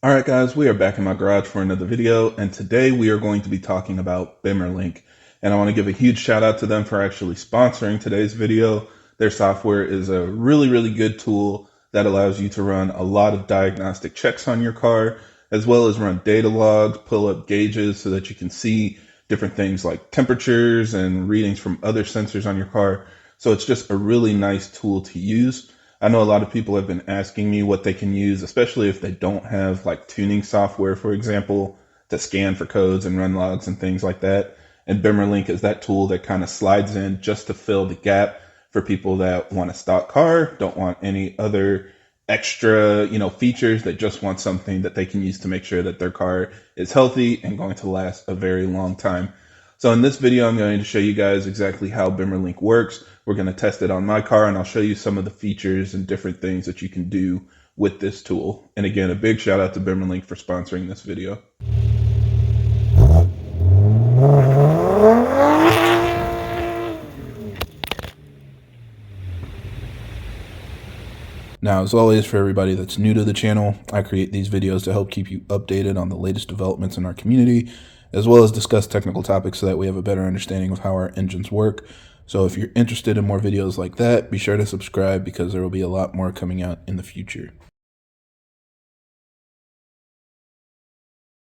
Alright guys, we are back in my garage for another video, and today we are going to be talking about Bimmerlink. And I want to give a huge shout out to them for actually sponsoring today's video. Their software is a really good tool that allows you to run a lot of diagnostic checks on your car, as well as run data logs, pull up gauges so that you can see different things like temperatures and readings from other sensors on your car. So it's just a really nice tool to use. I know a lot of people have been asking me what they can use, especially if they don't have like tuning software, for example, to scan for codes and run logs and things like that. And Bimmerlink is that tool that kind of slides in just to fill the gap for people that want a stock car, don't want any other extra, features. They just want something that they can use to make sure that their car is healthy and going to last a very long time. So in this video, I'm going to show you guys exactly how Bimmerlink works. We're going to test it on my car, and I'll show you some of the features and different things that you can do with this tool. And again, a big shout out to Bimmerlink for sponsoring this video. Now, as always, for everybody that's new to the channel, I create these videos to help keep you updated on the latest developments in our community, as well as discuss technical topics so that we have a better understanding of how our engines work. So if you're interested in more videos like that, be sure to subscribe because there will be a lot more coming out in the future.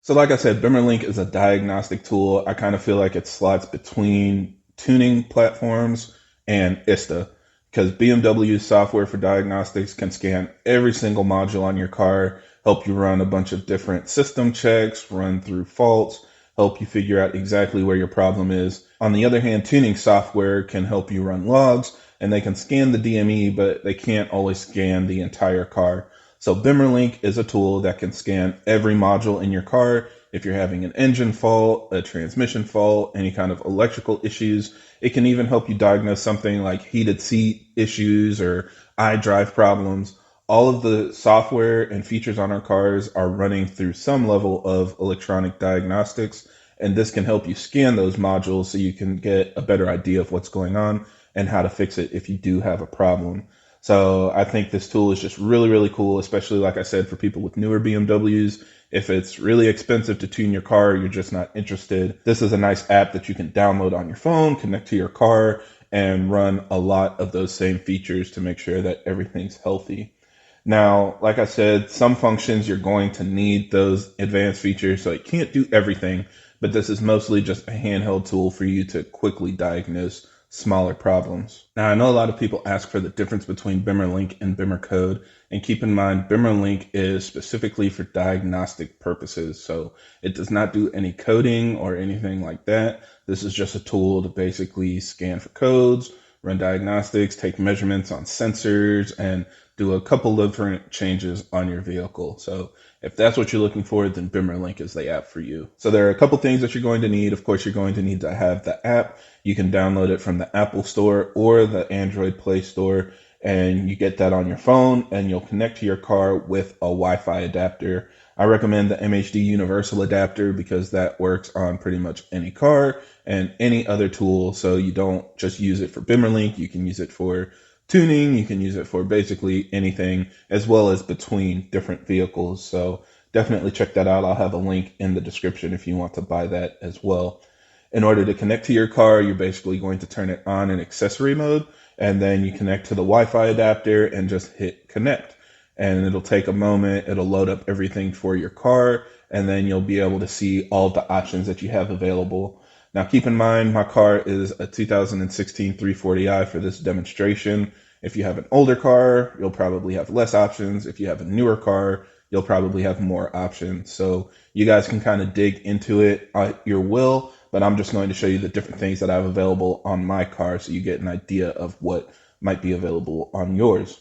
So like I said, Bimmerlink is a diagnostic tool. I kind of feel like it slots between tuning platforms and ISTA, because BMW's software for diagnostics can scan every single module on your car, help you run a bunch of different system checks, run through faults, help you figure out exactly where your problem is. On the other hand, tuning software can help you run logs, and they can scan the DME, but they can't always scan the entire car. So Bimmerlink is a tool that can scan every module in your car. If you're having an engine fault, a transmission fault, any kind of electrical issues, it can even help you diagnose something like heated seat issues or iDrive problems. All of the software and features on our cars are running through some level of electronic diagnostics, and this can help you scan those modules so you can get a better idea of what's going on and how to fix it if you do have a problem. So I think this tool is just really cool, especially, like I said, for people with newer BMWs. If it's really expensive to tune your car, you're just not interested, this is a nice app that you can download on your phone, connect to your car, and run a lot of those same features to make sure that everything's healthy. Now, like I said, some functions you're going to need those advanced features, so it can't do everything, but this is mostly just a handheld tool for you to quickly diagnose smaller problems. Now, I know a lot of people ask for the difference between Bimmerlink and Bimmercode, and keep in mind, Bimmerlink is specifically for diagnostic purposes, so it does not do any coding or anything like that. This is just a tool to basically scan for codes, run diagnostics, take measurements on sensors, and do a couple different changes on your vehicle. So if that's what you're looking for, then Bimmerlink is the app for you. So there are a couple things that you're going to need. Of course, you're going to need to have the app. You can download it from the Apple Store or the Android Play Store, and you get that on your phone, and you'll connect to your car with a Wi-Fi adapter. I recommend the MHD Universal adapter because that works on pretty much any car and any other tool. So you don't just use it for Bimmerlink, you can use it for tuning, you can use it for basically anything, as well as between different vehicles. So definitely check that out. I'll have a link in the description if you want to buy that as well. In order to connect to your car, you're basically going to turn it on in accessory mode, and then you connect to the Wi-Fi adapter and just hit connect. And it'll take a moment, it'll load up everything for your car, and then you'll be able to see all of the options that you have available. Now, keep in mind, my car is a 2016 340i for this demonstration. If you have an older car, you'll probably have less options. If you have a newer car, you'll probably have more options. So you guys can kind of dig into it at your will, but I'm just going to show you the different things that I have available on my car so you get an idea of what might be available on yours.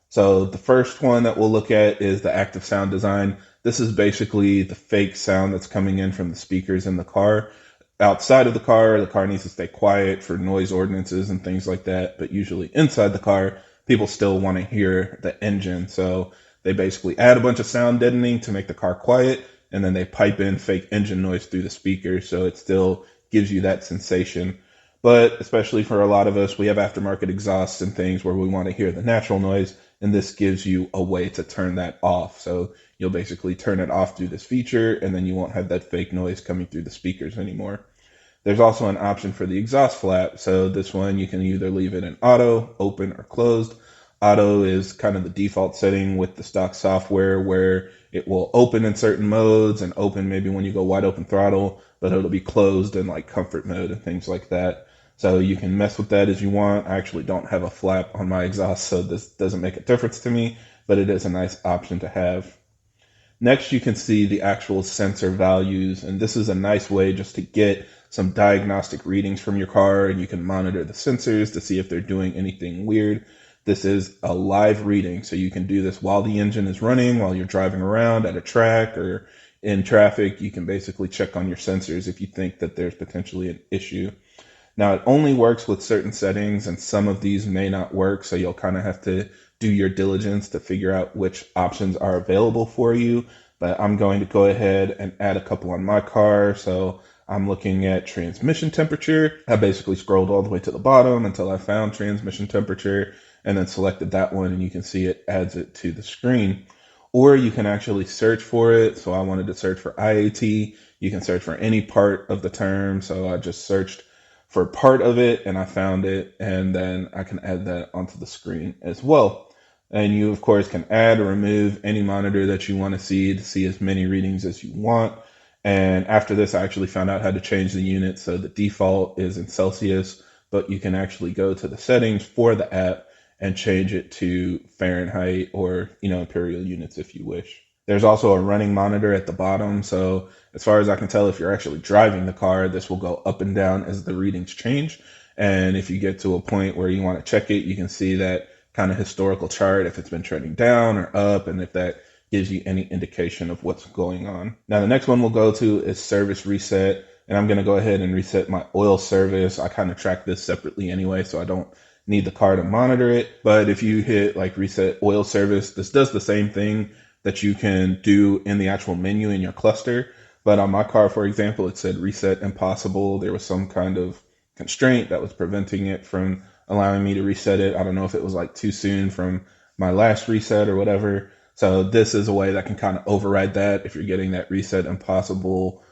So the first one that we'll look at is the active sound design. This is basically the fake sound that's coming in from the speakers in the car. Outside of the car needs to stay quiet for noise ordinances and things like that. But usually inside the car, people still want to hear the engine. So they basically add a bunch of sound deadening to make the car quiet, and then they pipe in fake engine noise through the speaker. So it still gives you that sensation. But especially for a lot of us, we have aftermarket exhausts and things where we want to hear the natural noise, and this gives you a way to turn that off. So You'll basically turn it off through this feature, and then you won't have that fake noise coming through the speakers anymore. There's also an option for the exhaust flap. So this one, you can either leave it in auto, open, or closed. Auto is kind of the default setting with the stock software, where it will open in certain modes and open maybe when you go wide open throttle, but it'll be closed in like comfort mode and things like that. So you can mess with that as you want. I actually don't have a flap on my exhaust, so this doesn't make a difference to me, but it is a nice option to have. Next, you can see the actual sensor values, and this is a nice way just to get some diagnostic readings from your car, and you can monitor the sensors to see if they're doing anything weird. This is a live reading, so you can do this while the engine is running, while you're driving around at a track or in traffic. You can basically check on your sensors if you think that there's potentially an issue. Now, it only works with certain settings, and some of these may not work, so you'll kind of have to do your diligence to figure out which options are available for you. But I'm going to go ahead and add a couple on my car. So I'm looking at transmission temperature. I basically scrolled all the way to the bottom until I found transmission temperature and then selected that one, and you can see it adds it to the screen. Or you can actually search for it. So I wanted to search for IAT. You can search for any part of the term. So I just searched for part of it and I found it, and then I can add that onto the screen as well. And you, of course, can add or remove any monitor that you want to see as many readings as you want. And after this, I actually found out how to change the unit. So the default is in Celsius, but you can actually go to the settings for the app and change it to Fahrenheit or, imperial units if you wish. There's also a running monitor at the bottom. So as far as I can tell, if you're actually driving the car, this will go up and down as the readings change. And if you get to a point where you want to check it, you can see that kind of historical chart, if it's been trending down or up, and if that gives you any indication of what's going on. Now, the next one we'll go to is service reset, and I'm going to go ahead and reset my oil service. I kind of track this separately anyway, so I don't need the car to monitor it. But if you hit like reset oil service, this does the same thing that you can do in the actual menu in your cluster. But on my car, for example, it said reset impossible. There was some kind of constraint that was preventing it from allowing me to reset it. I don't know if it was like too soon from my last reset or whatever. So this is a way that can kind of override that if you're getting that reset impossible,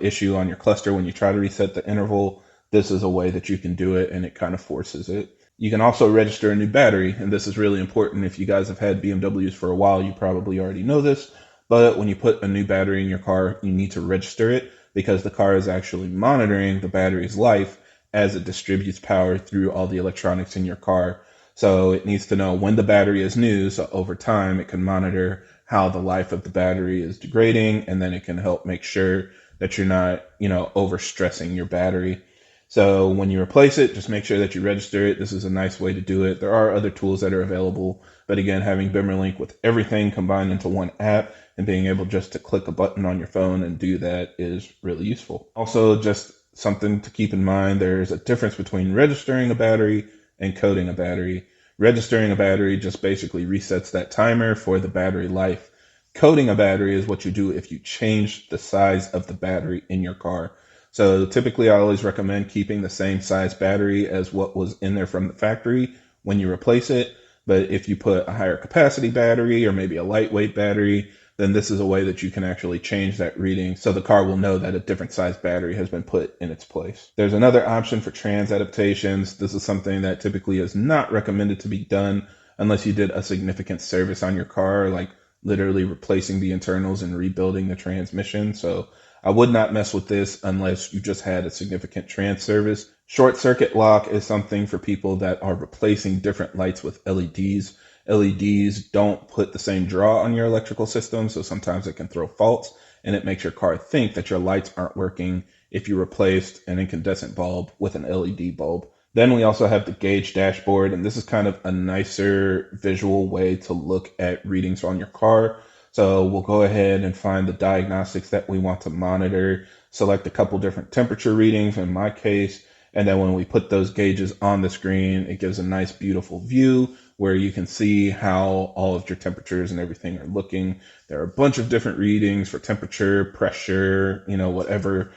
issue on your cluster when you try to reset the interval. This is a way that you can do it, and it kind of forces it. You can also register a new battery, and this is really important. If you guys have had BMWs for a while, you probably already know this, but when you put a new battery in your car, you need to register it because the car is actually monitoring the battery's life as it distributes power through all the electronics in your car. So it needs to know when the battery is new, so over time it can monitor how the life of the battery is degrading, and then it can help make sure that you're not, overstressing your battery. So when you replace it, just make sure that you register it. This is a nice way to do it. There are other tools that are available, but again, having Bimmerlink with everything combined into one app and being able just to click a button on your phone and do that is really useful. Also, just something to keep in mind, there's a difference between registering a battery and coding a battery. Registering a battery just basically resets that timer for the battery life. Coding a battery is what you do if you change the size of the battery in your car. So typically I always recommend keeping the same size battery as what was in there from the factory when you replace it. But if you put a higher capacity battery or maybe a lightweight battery, then this is a way that you can actually change that reading so the car will know that a different size battery has been put in its place. There's another option for trans adaptations. This is something that typically is not recommended to be done unless you did a significant service on your car, like literally replacing the internals and rebuilding the transmission. So I would not mess with this unless you just had a significant trans service. Short circuit lock is something for people that are replacing different lights with LEDs. LEDs don't put the same draw on your electrical system, so sometimes it can throw faults, and it makes your car think that your lights aren't working if you replaced an incandescent bulb with an LED bulb. Then we also have the gauge dashboard, and this is kind of a nicer visual way to look at readings on your car. So we'll go ahead and find the diagnostics that we want to monitor, select a couple different temperature readings in my case, and then when we put those gauges on the screen, it gives a nice, beautiful view where you can see how all of your temperatures and everything are looking. There are a bunch of different readings for temperature, pressure, whatever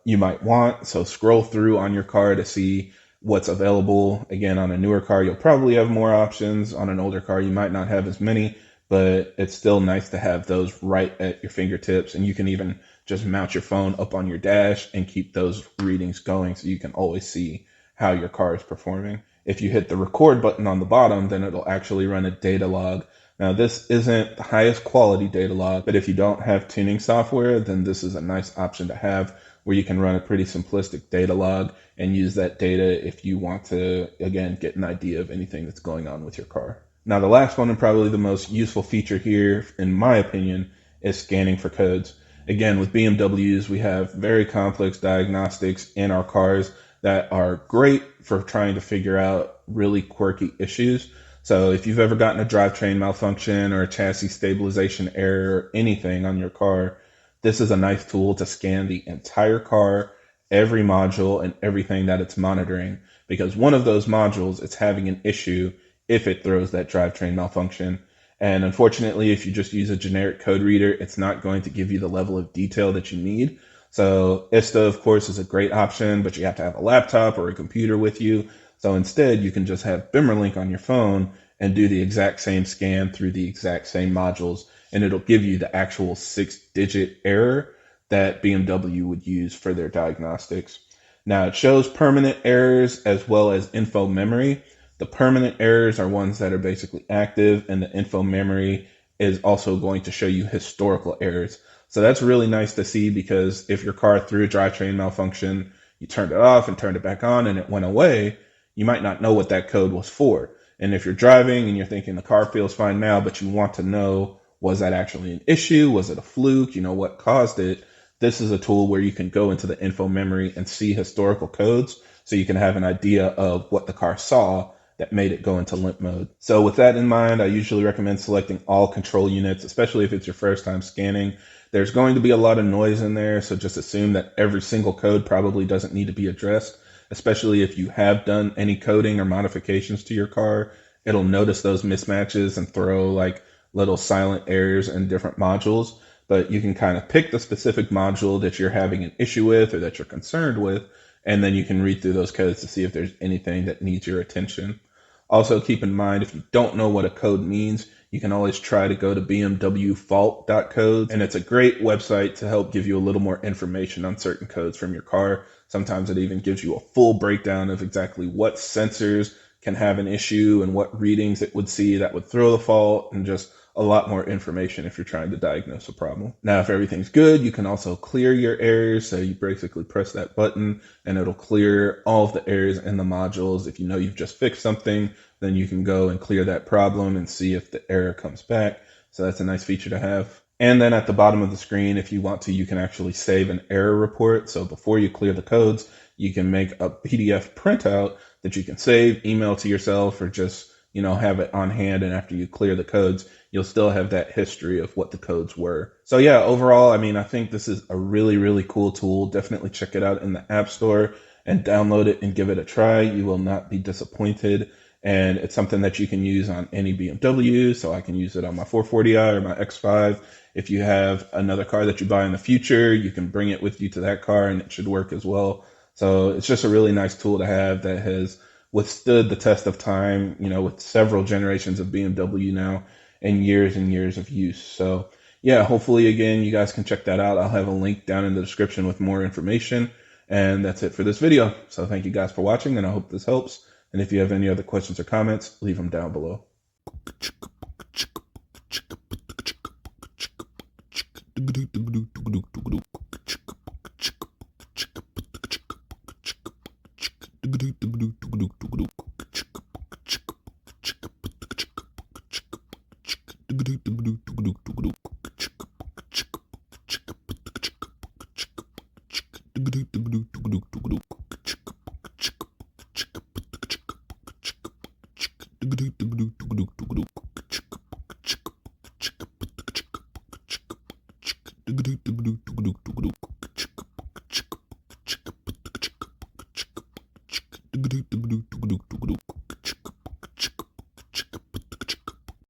you might want. So scroll through on your car to see what's available. Again, on a newer car, you'll probably have more options. On an older car, you might not have as many, but it's still nice to have those right at your fingertips. And you can even just mount your phone up on your dash and keep those readings going so you can always see how your car is performing. If you hit the record button on the bottom, then it'll actually run a data log. Now, this isn't the highest quality data log, but if you don't have tuning software, then this is a nice option to have where you can run a pretty simplistic data log and use that data if you want to, again, get an idea of anything that's going on with your car. Now, the last one and probably the most useful feature here, in my opinion, is scanning for codes. Again, with BMWs, we have very complex diagnostics in our cars that are great for trying to figure out really quirky issues. So if you've ever gotten a drivetrain malfunction or a chassis stabilization error or anything on your car, this is a nice tool to scan the entire car, every module, and everything that it's monitoring. Because one of those modules is having an issue if it throws that drivetrain malfunction. And unfortunately, if you just use a generic code reader, it's not going to give you the level of detail that you need. So ISTA, of course, is a great option, but you have to have a laptop or a computer with you. So instead, you can just have Bimmerlink on your phone and do the exact same scan through the exact same modules, and it'll give you the actual 6-digit error that BMW would use for their diagnostics. Now, it shows permanent errors as well as info memory. The permanent errors are ones that are basically active, and the info memory is also going to show you historical errors. So that's really nice to see, because if your car threw a drivetrain malfunction, you turned it off and turned it back on and it went away, you might not know what that code was for. And if you're driving and you're thinking the car feels fine now, but you want to know, was that actually an issue? Was it a fluke? You know, what caused it? This is a tool where you can go into the info memory and see historical codes so you can have an idea of what the car saw that made it go into limp mode. So with that in mind, I usually recommend selecting all control units, especially if it's your first time scanning. There's going to be a lot of noise in there, so just assume that every single code probably doesn't need to be addressed, especially if you have done any coding or modifications to your car. It'll notice those mismatches and throw like little silent errors in different modules, but you can kind of pick the specific module that you're having an issue with or that you're concerned with, and then you can read through those codes to see if there's anything that needs your attention. Also, keep in mind, if you don't know what a code means, you can always try to go to bmwfault.codes, and it's a great website to help give you a little more information on certain codes from your car. Sometimes it even gives you a full breakdown of exactly what sensors can have an issue and what readings it would see that would throw the fault, and just a lot more information if you're trying to diagnose a problem. Now, if everything's good, you can also clear your errors. So you basically press that button and it'll clear all of the errors in the modules. If you know you've just fixed something, then you can go and clear that problem and see if the error comes back. So that's a nice feature to have. And then at the bottom of the screen, if you want to, you can actually save an error report. So before you clear the codes, you can make a PDF printout that you can save, email to yourself, or just, you know, have it on hand. And after you clear the codes, you'll still have that history of what the codes were. So yeah, overall, I mean, I think this is a really, really cool tool. Definitely check it out in the App Store and download it and give it a try. You will not be disappointed. And it's something that you can use on any BMW. So I can use it on my 440i or my X5. If you have another car that you buy in the future, you can bring it with you to that car and it should work as well. So it's just a really nice tool to have that has withstood the test of time, you know, with several generations of BMW now and years of use. So yeah, hopefully again, you guys can check that out. I'll have a link down in the description with more information. And that's it for this video. So thank you guys for watching, and I hope this helps. And if you have any other questions or comments, leave them down below.